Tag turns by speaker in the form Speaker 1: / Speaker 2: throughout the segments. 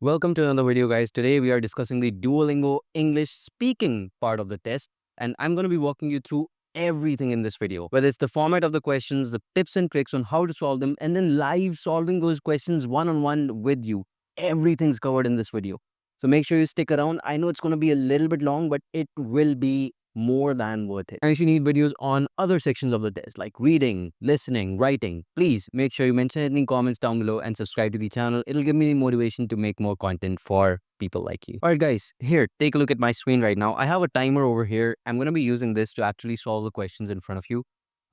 Speaker 1: Welcome to another video, guys. Today we are discussing the Duolingo English speaking part of the test, and I'm going to be walking you through everything in this video, whether it's the format of the questions, the tips and tricks on how to solve them, and then live solving those questions one-on-one with you. Everything's covered in this video. So make sure you stick around. I know it's going to be a little bit long, but it will be more than worth it. And if you need videos on other sections of the test, like reading, listening, writing, please make sure you mention it in the comments down below and subscribe to the channel. It'll give me the motivation to make more content for people like you. All right, guys, here, take a look at my screen right now. I have a timer over here. I'm going to be using this to actually solve the questions in front of you.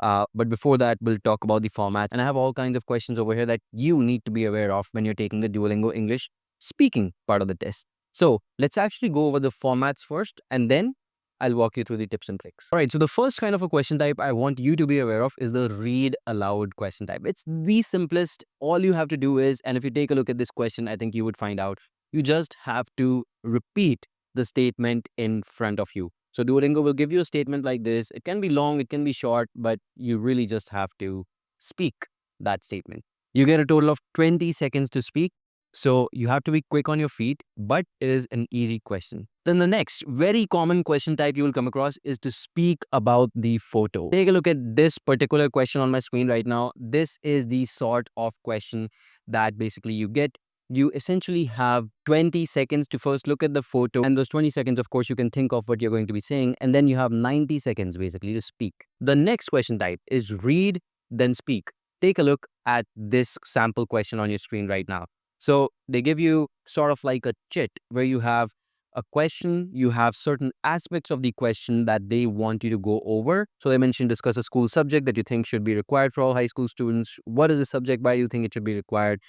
Speaker 1: But before that, we'll talk about the format. And I have all kinds of questions over here that you need to be aware of when you're taking the Duolingo English speaking part of the test. So let's actually go over the formats first, and then I'll walk you through the tips and tricks. All right, so the first kind of a question type I want you to be aware of is the read aloud question type. It's the simplest. All you have to do is, and if you take a look at this question, I think you would find out, you just have to repeat the statement in front of you. So Duolingo will give you a statement like this. It can be long, it can be short, but you really just have to speak that statement. You get a total of 20 seconds to speak. So you have to be quick on your feet, but it is an easy question. Then the next very common question type you will come across is to speak about the photo. Take a look at this particular question on my screen right now. This is the sort of question that basically you get. You essentially have 20 seconds to first look at the photo, and those 20 seconds, of course, you can think of what you're going to be saying, and then you have 90 seconds basically to speak. The next question type is read, then speak. Take a look at this sample question on your screen right now. So they give you sort of like a chit where you have a question, you have certain aspects of the question that they want you to go over. So they mentioned discuss a school subject that you think should be required for all high school students. What is the subject? Why do you think it should be required?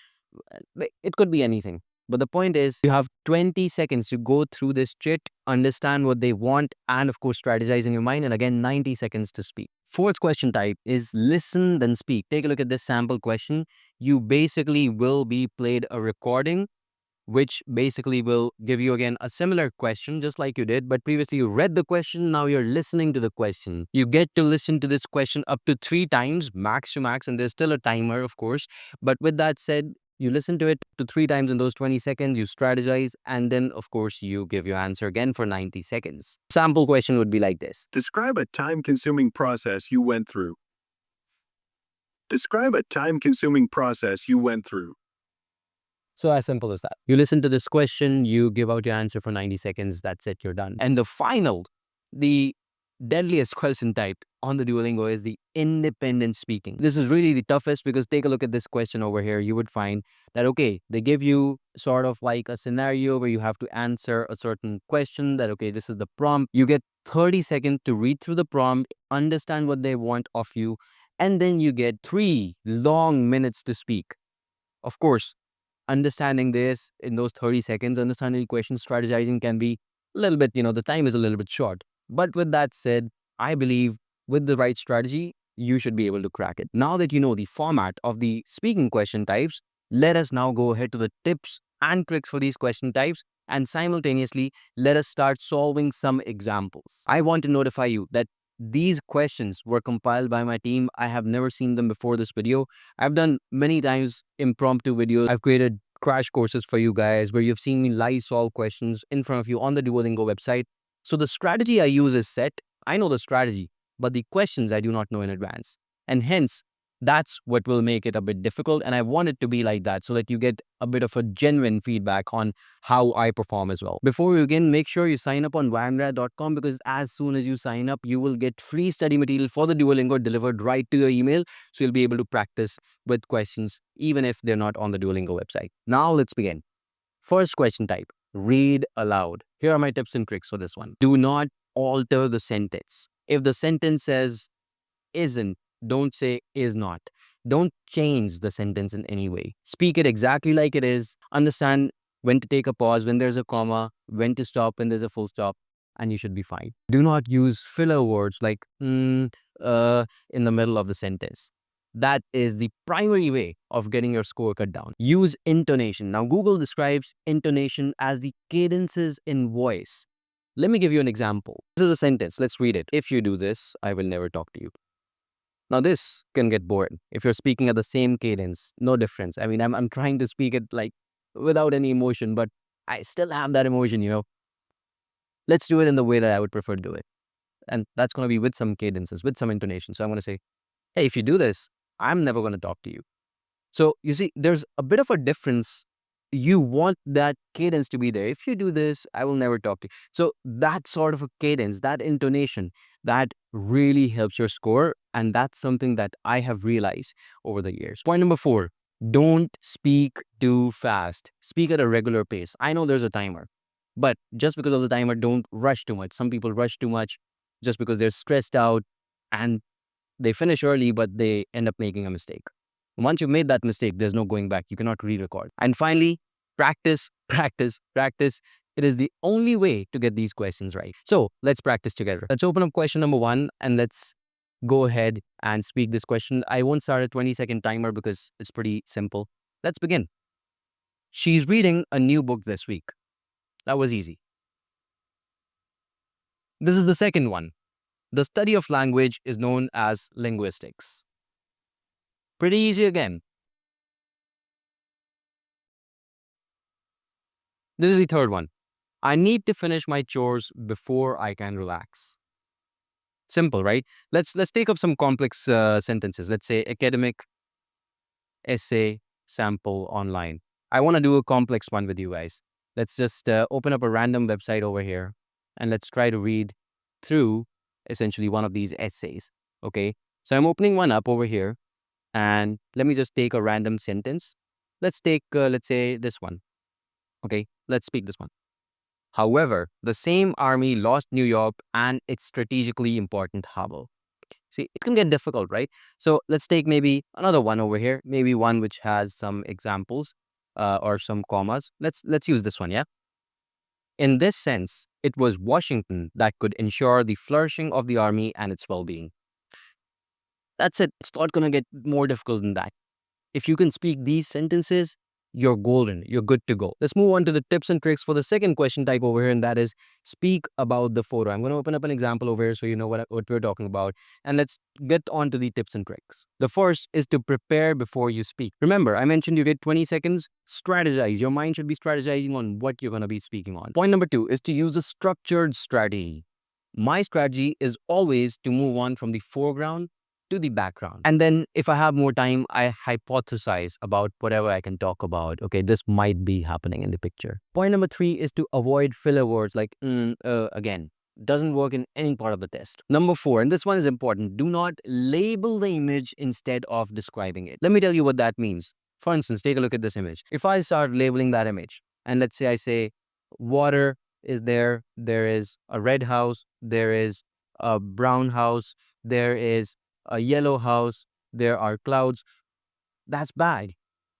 Speaker 1: It could be anything. But the point is, you have 20 seconds to go through this chit, understand what they want, and of course, strategize in your mind. And again, 90 seconds to speak. Fourth question type is listen, then speak. Take a look at this sample question. You basically will be played a recording, which basically will give you again a similar question, just like you did. But previously, you read the question. Now you're listening to the question. You get to listen to this question up to 3 times, max to max. And there's still a timer, of course. But with that said, you listen to it to 3 times in those 20 seconds, you strategize, and then, of course, you give your answer again for 90 seconds. Sample question would be like this.
Speaker 2: Describe a time-consuming process you went through. Describe a time-consuming process you went through.
Speaker 1: So as simple as that. You listen to this question, you give out your answer for 90 seconds, that's it, you're done. And the final, the deadliest question type on the Duolingo is the independent speaking. This is really the toughest because take a look at this question over here. You would find that, okay, they give you sort of like a scenario where you have to answer a certain question that, okay, this is the prompt. You get 30 seconds to read through the prompt, understand what they want of you, and then you get 3 long minutes to speak. Of course, understanding this in those 30 seconds, understanding the question, strategizing can be a little bit, the time is a little bit short. But with that said, I believe with the right strategy, you should be able to crack it. Now that you know the format of the speaking question types, let us now go ahead to the tips and tricks for these question types. And simultaneously, let us start solving some examples. I want to notify you that these questions were compiled by my team. I have never seen them before this video. I've done many times impromptu videos. I've created crash courses for you guys where you've seen me live solve questions in front of you on the Duolingo website. So the strategy I use is set. I know the strategy, but the questions I do not know in advance. And hence, that's what will make it a bit difficult. And I want it to be like that so that you get a bit of a genuine feedback on how I perform as well. Before we begin, make sure you sign up on YMGrad.com because as soon as you sign up, you will get free study material for the Duolingo delivered right to your email. So you'll be able to practice with questions even if they're not on the Duolingo website. Now let's begin. First question type, read aloud. Here are my tips and tricks for this one. Do not alter the sentence. If the sentence says isn't, don't say is not. Don't change the sentence in any way. Speak it exactly like it is. Understand when to take a pause, when there's a comma, when to stop, when there's a full stop, and you should be fine. Do not use filler words like in the middle of the sentence. That is the primary way of getting your score cut down. Use intonation. Now, Google describes intonation as the cadences in voice. Let me give you an example. This is a sentence. Let's read it. If you do this, I will never talk to you. Now, this can get boring if you're speaking at the same cadence. No difference. I mean, I'm trying to speak it like without any emotion, but I still have that emotion. Let's do it in the way that I would prefer to do it. And that's going to be with some cadences, with some intonation. So I'm going to say, hey, if you do this, I'm never going to talk to you. So you see, there's a bit of a difference. You want that cadence to be there. If you do this, I will never talk to you. So that sort of a cadence, that intonation, that really helps your score. And that's something that I have realized over the years. Point number 4, don't speak too fast. Speak at a regular pace. I know there's a timer, but just because of the timer, don't rush too much. Some people rush too much just because they're stressed out and they finish early, but they end up making a mistake. Once you've made that mistake, there's no going back. You cannot re-record. And finally, practice, practice, practice. It is the only way to get these questions right. So let's practice together. Let's open up question number 1 and let's go ahead and speak this question. I won't start a 20-second timer because it's pretty simple. Let's begin. She's reading a new book this week. That was easy. This is the second one. The study of language is known as linguistics. Pretty easy again. This is the third one. I need to finish my chores before I can relax. Simple, right? Let's take up some complex sentences. Let's say academic, essay, sample, online. I want to do a complex one with you guys. Let's just open up a random website over here and let's try to read through essentially one of these essays. Okay. So I'm opening one up over here and let me just take a random sentence. Let's take, let's say this one. Okay. Let's speak this one. However, the same army lost New York and its strategically important harbor. See, it can get difficult, right? So let's take maybe another one over here, maybe one which has some examples or some commas. Let's use this one, yeah? In this sense, it was Washington that could ensure the flourishing of the army and its well-being. That's it. It's not going to get more difficult than that. If you can speak these sentences, you're golden. You're good to go. Let's move on to the tips and tricks for the second question type over here, and that is speak about the photo. I'm going to open up an example over here so you know what we're talking about. And let's get on to the tips and tricks. The first is to prepare before you speak. Remember, I mentioned you get 20 seconds. Strategize. Your mind should be strategizing on what you're going to be speaking on. Point number 2 is to use a structured strategy. My strategy is always to move on from the foreground to the background. And then if I have more time, I hypothesize about whatever I can talk about. Okay, this might be happening in the picture. Point number 3 is to avoid filler words like again. Doesn't work in any part of the test. Number 4, and this one is important, do not label the image instead of describing it. Let me tell you what that means. For instance, take a look at this image. If I start labeling that image, and let's say I say water is there, there is a red house, there is a brown house, there is a yellow house, there are clouds. That's bad.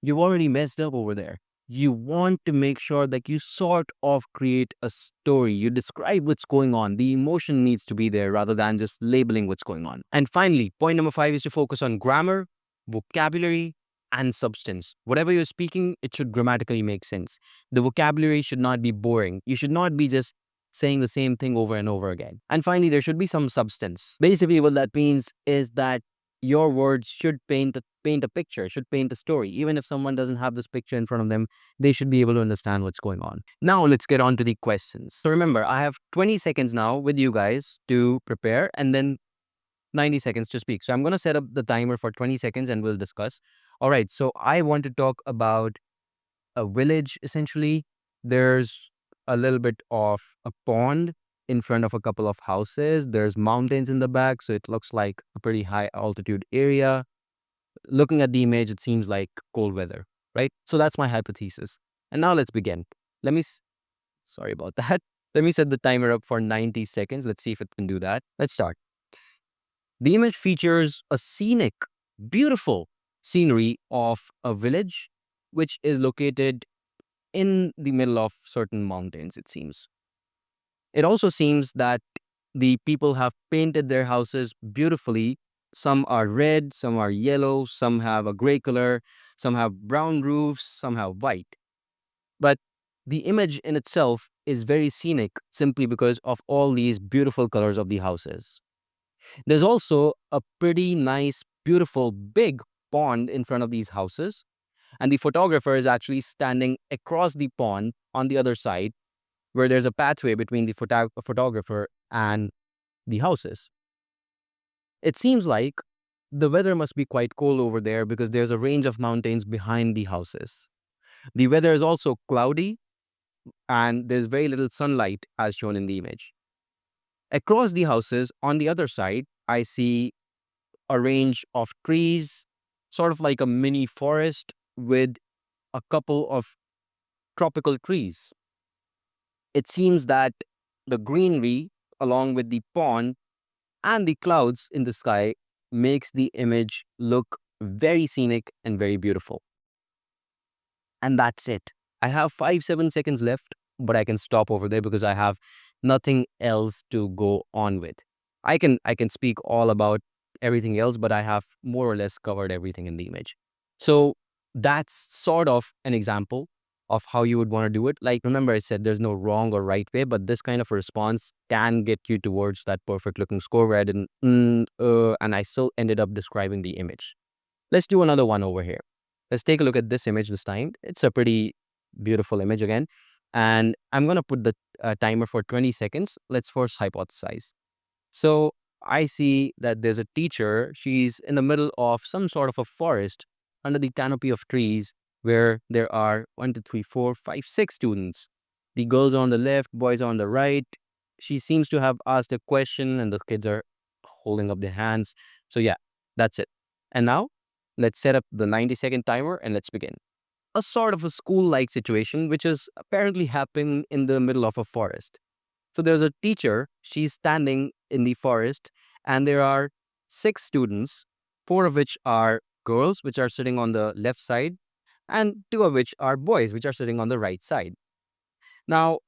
Speaker 1: You've already messed up over there. You want to make sure that you sort of create a story. You describe what's going on. The emotion needs to be there rather than just labeling what's going on. And finally, point number 5 is to focus on grammar, vocabulary, and substance. Whatever you're speaking, it should grammatically make sense. The vocabulary should not be boring. You should not be just saying the same thing over and over again. And finally, there should be some substance. Basically, what that means is that your words should paint a picture, should paint a story. Even if someone doesn't have this picture in front of them, they should be able to understand what's going on. Now, let's get on to the questions. So remember, I have 20 seconds now with you guys to prepare and then 90 seconds to speak. So I'm going to set up the timer for 20 seconds and we'll discuss. All right, so I want to talk about a village, essentially. There's a little bit of a pond in front of a couple of houses. There's mountains in the back, so it looks like a pretty high altitude area. Looking at the image, it seems like cold weather, right? So that's my hypothesis. And now let's begin. Sorry about that. Let me set the timer up for 90 seconds. Let's see if it can do that. Let's start. The image features a scenic, beautiful scenery of a village, which is located in the middle of certain mountains, it seems. It also seems that the people have painted their houses beautifully. Some are red, some are yellow, some have a gray color, some have brown roofs, some have white. But the image in itself is very scenic simply because of all these beautiful colors of the houses. There's also a pretty nice, beautiful, big pond in front of these houses. And the photographer is actually standing across the pond on the other side, where there's a pathway between the photographer and the houses. It seems like the weather must be quite cold over there because there's a range of mountains behind the houses. The weather is also cloudy and there's very little sunlight as shown in the image. Across the houses on the other side, I see a range of trees, sort of like a mini forest with a couple of tropical trees. It seems that the greenery, along with the pond and the clouds in the sky, makes the image look very scenic and very beautiful. And that's it. I have 7 seconds left, but I can stop over there because I have nothing else to go on with. I can speak all about everything else, but I have more or less covered everything in the image. So that's sort of an example of how you would want to do it. Like, remember, I said there's no wrong or right way, but this kind of a response can get you towards that perfect looking score where I didn't, and I still ended up describing the image. Let's do another one over here. Let's take a look at this image this time. It's a pretty beautiful image again. And I'm going to put the timer for 20 seconds. Let's first hypothesize. So I see that there's a teacher. She's in the middle of some sort of a forest under the canopy of trees where there are 1, 2, 3, 4, 5, 6 students. The girls are on the left, boys are on the right. She seems to have asked a question and the kids are holding up their hands. So yeah, that's it. And now let's set up the 90-second timer and let's begin. A sort of a school-like situation which is apparently happening in the middle of a forest. So there's a teacher, she's standing in the forest, and there are 6 students, 4 of which are girls, which are sitting on the left side, and 2 of which are boys, which are sitting on the right side. Now,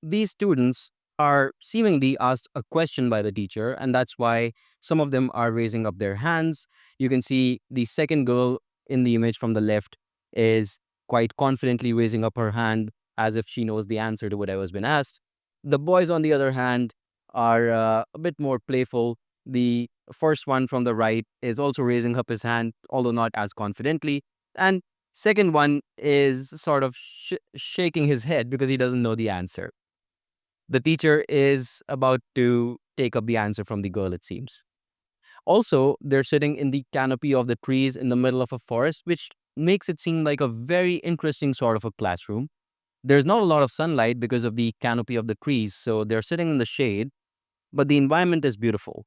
Speaker 1: these students are seemingly asked a question by the teacher, and that's why some of them are raising up their hands. You can see the second girl in the image from the left is quite confidently raising up her hand as if she knows the answer to whatever's been asked. The boys, on the other hand, are a bit more playful. The first one from the right is also raising up his hand, although not as confidently. And second one is sort of shaking his head because he doesn't know the answer. The teacher is about to take up the answer from the girl, it seems. Also, they're sitting in the canopy of the trees in the middle of a forest, which makes it seem like a very interesting sort of a classroom. There's not a lot of sunlight because of the canopy of the trees, so they're sitting in the shade, but the environment is beautiful.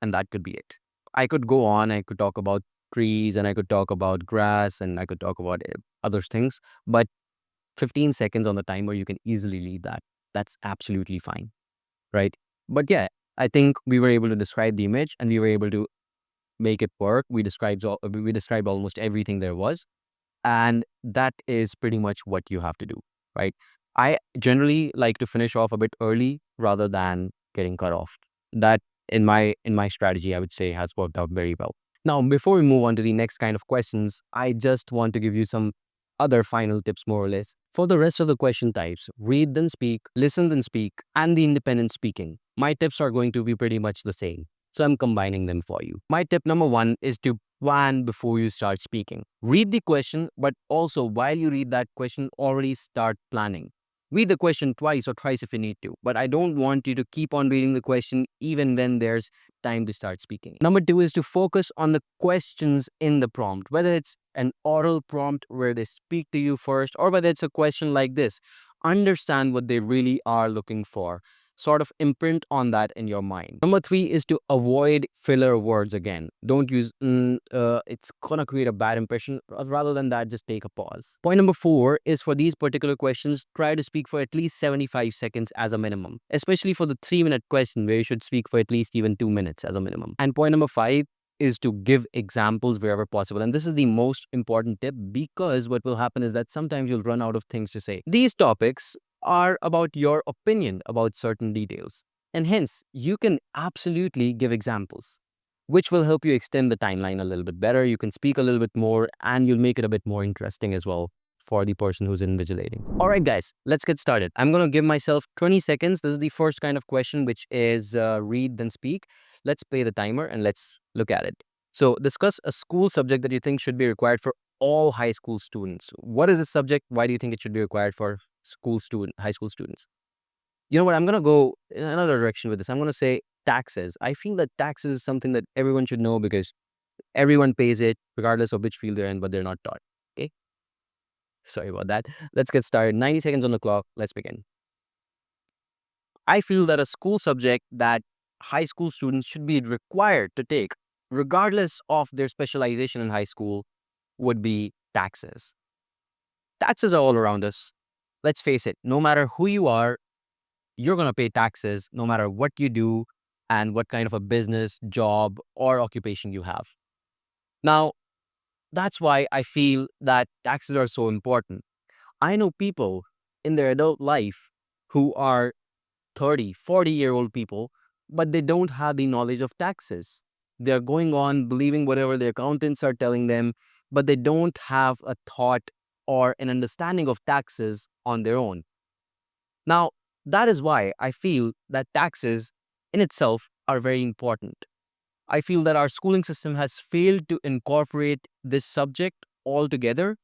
Speaker 1: And that could be it. I could go on, I could talk about trees, and I could talk about grass, and I could talk about other things, but 15 seconds on the timer, you can easily leave that. That's absolutely fine, right? But yeah, I think we were able to describe the image and we were able to make it work. We described almost everything there was, and that is pretty much what you have to do, right? I generally like to finish off a bit early rather than getting cut off. That in my strategy, I would say, has worked out very well. Now, before we move on to the next kind of questions, I just want to give you some other final tips, more or less. For the rest of the question types, read then speak, listen then speak, and the independent speaking, my tips are going to be pretty much the same. So I'm combining them for you. My tip number 1 is to plan before you start speaking. Read the question, but also while you read that question, already start planning. Read the question twice or thrice if you need to, but I don't want you to keep on reading the question even when there's time to start speaking. Number 2 is to focus on the questions in the prompt, whether it's an oral prompt where they speak to you first, or whether it's a question like this. Understand what they really are looking for. Sort of imprint on that in your mind. Number 3 is to avoid filler words again. Don't use it's gonna create a bad impression. Rather than that, just take a pause. Point number 4 is for these particular questions, try to speak for at least 75 seconds as a minimum, especially for the 3-minute question where you should speak for at least even 2 minutes as a minimum. And point number 5 is to give examples wherever possible. And this is the most important tip, because what will happen is that sometimes you'll run out of things to say. These topics are about your opinion about certain details, and hence you can absolutely give examples, which will help you extend the timeline a little bit better. You can speak a little bit more and you'll make it a bit more interesting as well for the person who's invigilating. All right, guys, let's get started. I'm going to give myself 20 seconds. This is the first kind of question, which is read then speak. Let's play the timer and let's look at it. So discuss a school subject that you think should be required for all high school students. What is this subject? Why do you think it should be required for high school students? You know what? I'm going to go in another direction with this. I'm going to say taxes. I feel that taxes is something that everyone should know because everyone pays it regardless of which field they're in, but they're not taught. Okay. Sorry about that. Let's get started. 90 seconds on the clock. Let's begin. I feel that a school subject that high school students should be required to take, regardless of their specialization in high school, would be taxes. Taxes are all around us. Let's face it, no matter who you are, you're going to pay taxes no matter what you do and what kind of a business, job, or occupation you have. Now, that's why I feel that taxes are so important. I know people in their adult life who are 30, 40-year-old people, but they don't have the knowledge of taxes. They're going on believing whatever their accountants are telling them, but they don't have a thought or an understanding of taxes on their own. Now, that is why I feel that taxes in itself are very important. I feel that our schooling system has failed to incorporate this subject altogether.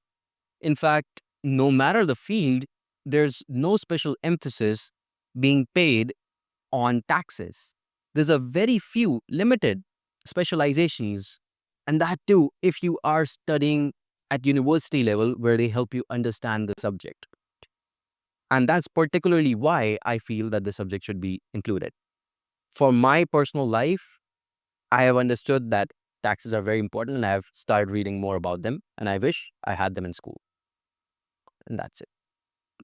Speaker 1: In fact, no matter the field, there's no special emphasis being paid on taxes. There's a very few limited specializations, and that too if you are studying at university level where they help you understand the subject. And that's particularly why I feel that the subject should be included. For my personal life, I have understood that taxes are very important and I've started reading more about them and I wish I had them in school. And that's it.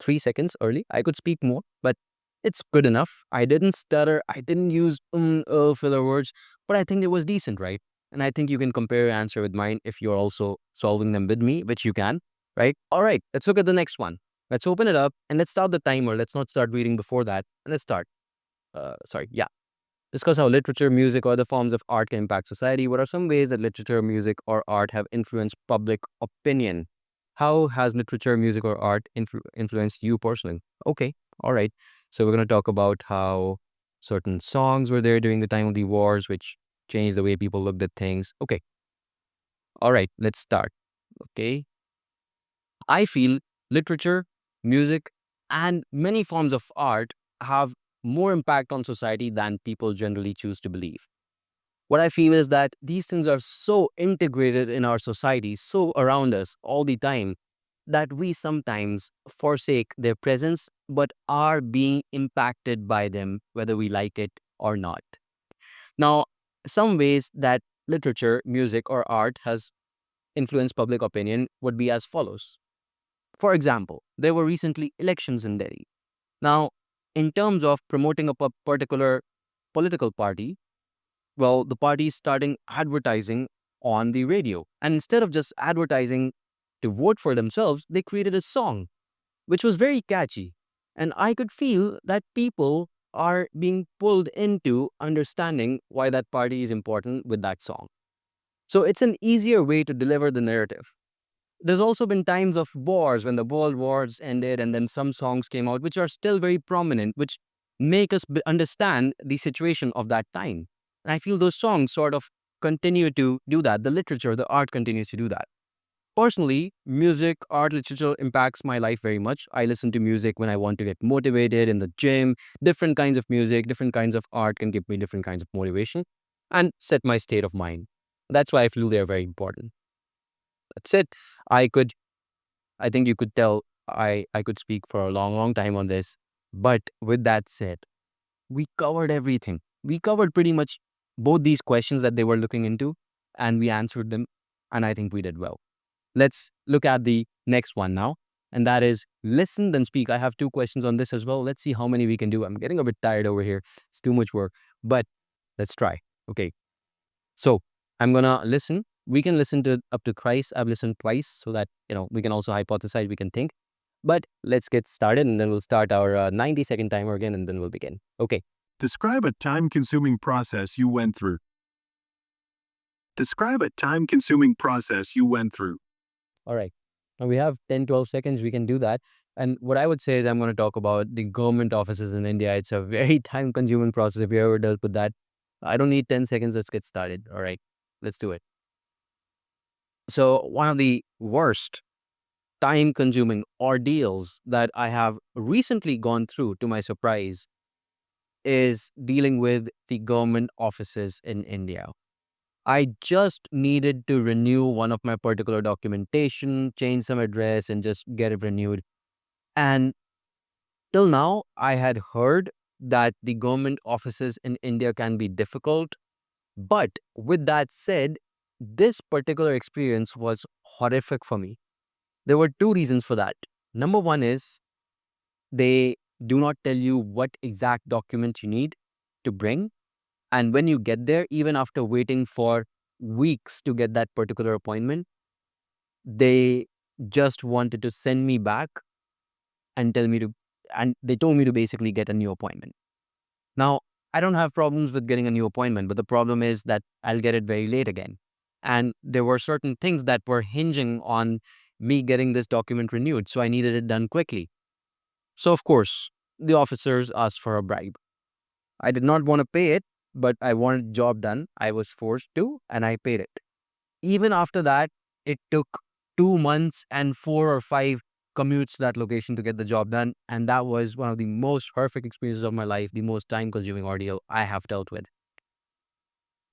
Speaker 1: 3 seconds early. I could speak more, but it's good enough. I didn't stutter. I didn't use filler words, but I think it was decent, right? And I think you can compare your answer with mine if you're also solving them with me, which you can, right? All right, let's look at the next one. Let's open it up and let's start the timer. Let's not start reading before that. And let's start. Yeah. Discuss how literature, music, or other forms of art can impact society. What are some ways that literature, music, or art have influenced public opinion? How has literature, music, or art influenced you personally? Okay, all right. So we're going to talk about how certain songs were there during the time of the wars, which changed the way people looked at things. Okay, all right, let's start. Okay, I feel literature, music, and many forms of art have more impact on society than people generally choose to believe. What I feel is that these things are so integrated in our society, so around us all the time, that we sometimes forsake their presence but are being impacted by them, whether we like it or not. Now, some ways that literature, music, or art has influenced public opinion would be as follows. For example, there were recently elections in Delhi. Now, in terms of promoting a particular political party, well, the party is starting advertising on the radio. And instead of just advertising to vote for themselves, they created a song, which was very catchy. And I could feel that people are being pulled into understanding why that party is important with that song. So it's an easier way to deliver the narrative. There's also been times of wars when the world wars ended and then some songs came out which are still very prominent, which make us understand the situation of that time. And I feel those songs sort of continue to do that. The literature, the art continues to do that. Personally, music, art, literature impacts my life very much. I listen to music when I want to get motivated in the gym. Different kinds of music, different kinds of art can give me different kinds of motivation and set my state of mind. That's why I feel they are very important. That's it. I could I think you could tell I could speak for a long, long time on this. But with that said, we covered everything. We covered pretty much both these questions that they were looking into, and we answered them. And I think we did well. Let's look at the next one now. And that is listen, then speak. I have two questions on this as well. Let's see how many we can do. I'm getting a bit tired over here. It's too much work, but let's try. Okay. So I'm gonna listen. We can listen to up to thrice. I've listened twice so that we can also hypothesize, we can think. But let's get started and then we'll start our 90-second timer again and then we'll begin. Okay.
Speaker 2: Describe a time-consuming process you went through. Describe a time-consuming process you went through.
Speaker 1: All right. Now we have 10, 12 seconds. We can do that. And what I would say is I'm going to talk about the government offices in India. It's a very time consuming process if you ever dealt with that. I don't need 10 seconds. Let's get started. All right. Let's do it. So, one of the worst time consuming ordeals that I have recently gone through, to my surprise, is dealing with the government offices in India. I just needed to renew one of my particular documentation, change some address, and just get it renewed. And till now, I had heard that the government offices in India can be difficult. But with that said, this particular experience was horrific for me. There were two reasons for that. Number one is they do not tell you what exact document you need to bring. And when you get there, even after waiting for weeks to get that particular appointment, they just wanted to send me back and they told me to basically get a new appointment. Now, I don't have problems with getting a new appointment, but the problem is that I'll get it very late again. And there were certain things that were hinging on me getting this document renewed, so I needed it done quickly. So, of course, the officers asked for a bribe. I did not want to pay it, but I wanted the job done. I was forced to, and I paid it. Even after that, it took 2 months and 4 or 5 commutes to that location to get the job done. And that was one of the most horrific experiences of my life, the most time consuming ordeal I have dealt with.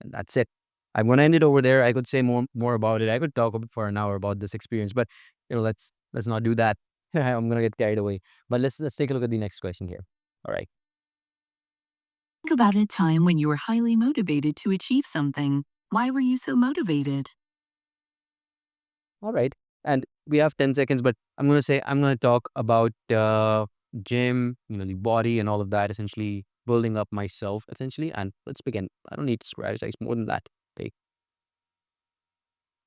Speaker 1: And that's it. I'm going to end it over there. I could say more about it. I could talk for an hour about this experience, but let's not do that. I'm going to get carried away. But let's take a look at the next question here. All right.
Speaker 3: Think about a time when you were highly motivated to achieve something. Why were you so motivated?
Speaker 1: All right. And we have 10 seconds, but I'm going to talk about gym, the body and all of that, essentially building up myself, essentially. And let's begin. I don't need to strategize more than that. Okay.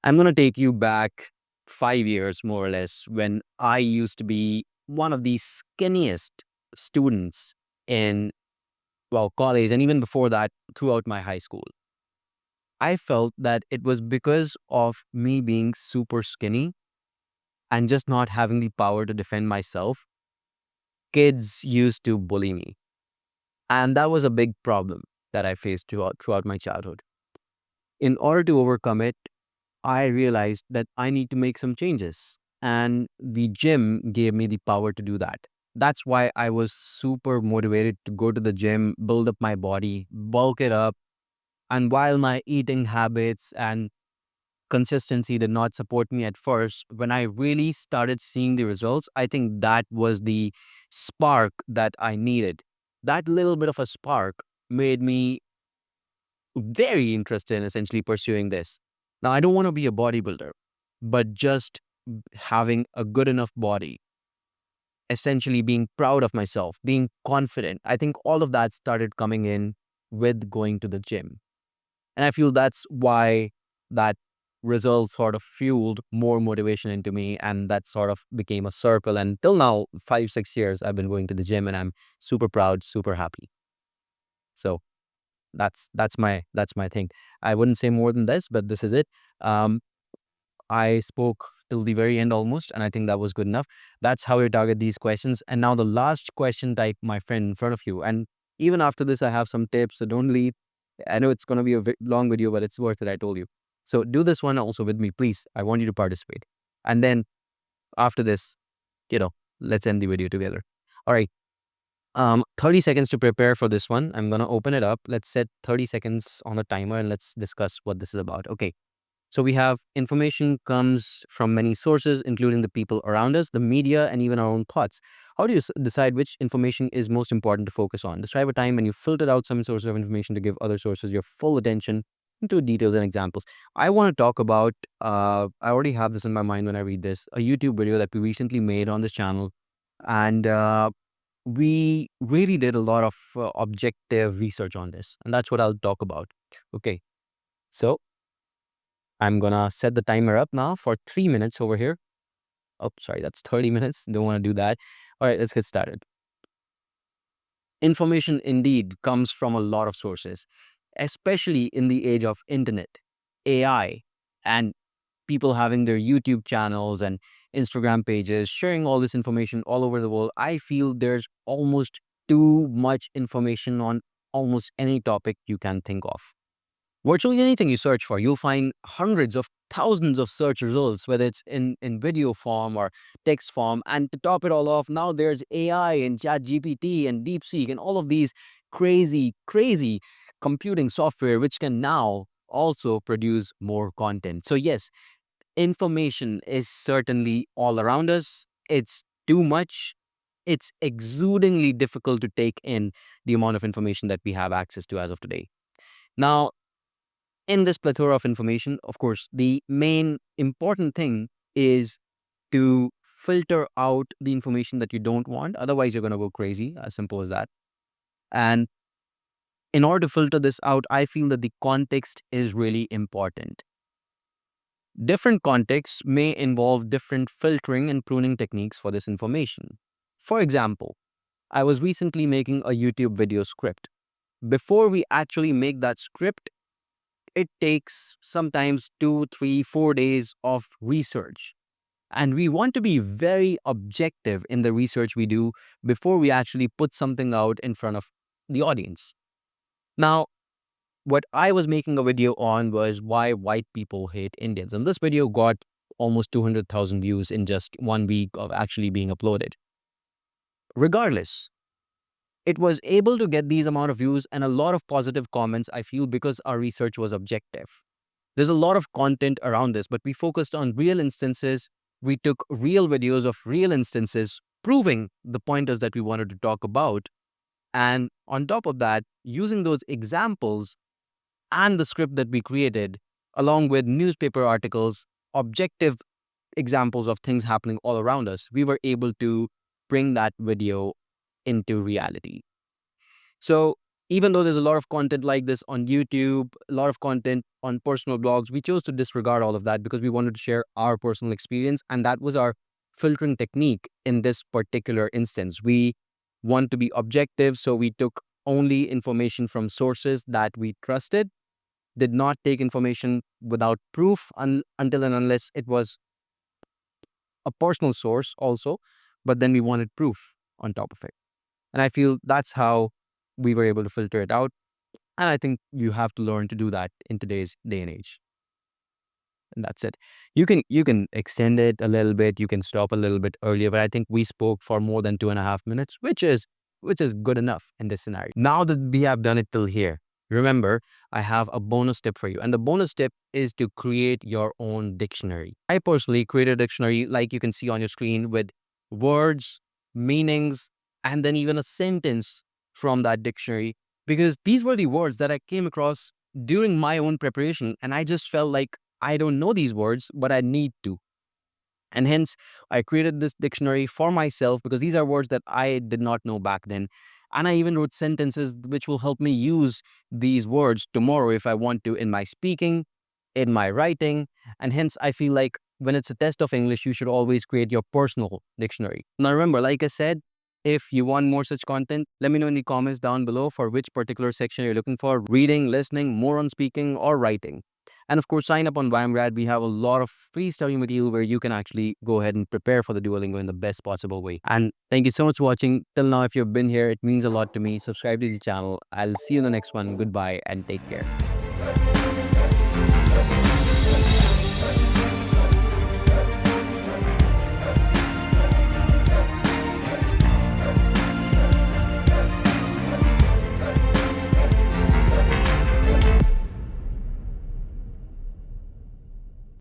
Speaker 1: I'm going to take you back 5 years, more or less, when I used to be one of the skinniest students in, well, college, and even before that, throughout my high school. I felt that it was because of me being super skinny and just not having the power to defend myself, kids used to bully me. And that was a big problem that I faced throughout my childhood. In order to overcome it, I realized that I need to make some changes. And the gym gave me the power to do that. That's why I was super motivated to go to the gym, build up my body, bulk it up. And while my eating habits and consistency did not support me at first, when I really started seeing the results, I think that was the spark that I needed. That little bit of a spark made me very interested in essentially pursuing this. Now, I don't want to be a bodybuilder, but just having a good enough body, essentially being proud of myself, being confident. I think all of that started coming in with going to the gym. And I feel that's why that result sort of fueled more motivation into me. And that sort of became a circle. And till now, 5, 6 years, I've been going to the gym and I'm super proud, super happy. So that's my thing. I wouldn't say more than this, but this is it. Um, I spoke till the very end almost, and I think that was good enough. That's how you target these questions. And now the last question type, my friend, in front of you. And even after this, I have some tips, so don't leave. I know it's going to be a long video, but it's worth it, I told you. So do this one also with me, please. I want you to participate. And then after this, you know, let's end the video together. All right. 30 seconds to prepare for this one. I'm going to open it up. Let's set 30 seconds on the timer and let's discuss what this is about. Okay. So we have information comes from many sources, including the people around us, the media, and even our own thoughts. How do you decide which information is most important to focus on? Describe a time when you filtered out some sources of information to give other sources your full attention into details and examples. I want to talk about, I already have this in my mind when I read this, a YouTube video that we recently made on this channel. And we really did a lot of objective research on this. And that's what I'll talk about. Okay. So I'm gonna set the timer up now for 3 minutes over here. Oh, sorry, that's 30 minutes. Don't want to do that. All right, let's get started. Information indeed comes from a lot of sources, especially in the age of internet, AI, and people having their YouTube channels and Instagram pages, sharing all this information all over the world. I feel there's almost too much information on almost any topic you can think of. Virtually anything you search for, you'll find hundreds of thousands of search results, whether it's in video form or text form. And to top it all off, now there's AI and ChatGPT and DeepSeek and all of these crazy computing software, which can now also produce more content. So yes, information is certainly all around us. It's too much. It's exudingly difficult to take in the amount of information that we have access to as of today. Now, in this plethora of information, of course, the main important thing is to filter out the information that you don't want. Otherwise, you're going to go crazy, as simple as that. And in order to filter this out, I feel that the context is really important. Different contexts may involve different filtering and pruning techniques for this information. For example, I was recently making a YouTube video script. Before we actually make that script, it takes sometimes 2, 3, 4 days of research. And we want to be very objective in the research we do before we actually put something out in front of the audience. Now, what I was making a video on was why white people hate Indians. And this video got almost 200,000 views in just 1 week of actually being uploaded. Regardless, it was able to get these amount of views and a lot of positive comments, I feel, because our research was objective. There's a lot of content around this, but we focused on real instances. We took real videos of real instances proving the pointers that we wanted to talk about. And on top of that, using those examples and the script that we created, along with newspaper articles, objective examples of things happening all around us, we were able to bring that video into reality. So even though there's a lot of content like this on YouTube, a lot of content on personal blogs, we chose to disregard all of that because we wanted to share our personal experience. And that was our filtering technique in this particular instance. We want to be objective, so we took only information from sources that we trusted, did not take information without proof until and unless it was a personal source also, but then we wanted proof on top of it. And I feel that's how we were able to filter it out. And I think you have to learn to do that in today's day and age. And that's it. You can extend it a little bit, you can stop a little bit earlier, but I think we spoke for more than 2.5 minutes, which is good enough in this scenario. Now that we have done it till here, remember, I have a bonus tip for you. And the bonus tip is to create your own dictionary. I personally created a dictionary like you can see on your screen with words, meanings, and then even a sentence from that dictionary, because these were the words that I came across during my own preparation. And I just felt like I don't know these words, but I need to. And hence, I created this dictionary for myself because these are words that I did not know back then. And I even wrote sentences which will help me use these words tomorrow if I want to in my speaking, in my writing. And hence, I feel like when it's a test of English, you should always create your personal dictionary. Now, remember, like I said, if you want more such content, let me know in the comments down below for which particular section you're looking for: reading, listening, more on speaking, or writing. And of course, sign up on YMGrad. We have a lot of free study material where you can actually go ahead and prepare for the Duolingo in the best possible way. And thank you so much for watching. Till now, if you've been here, it means a lot to me. Subscribe to the channel. I'll see you in the next one. Goodbye and take care.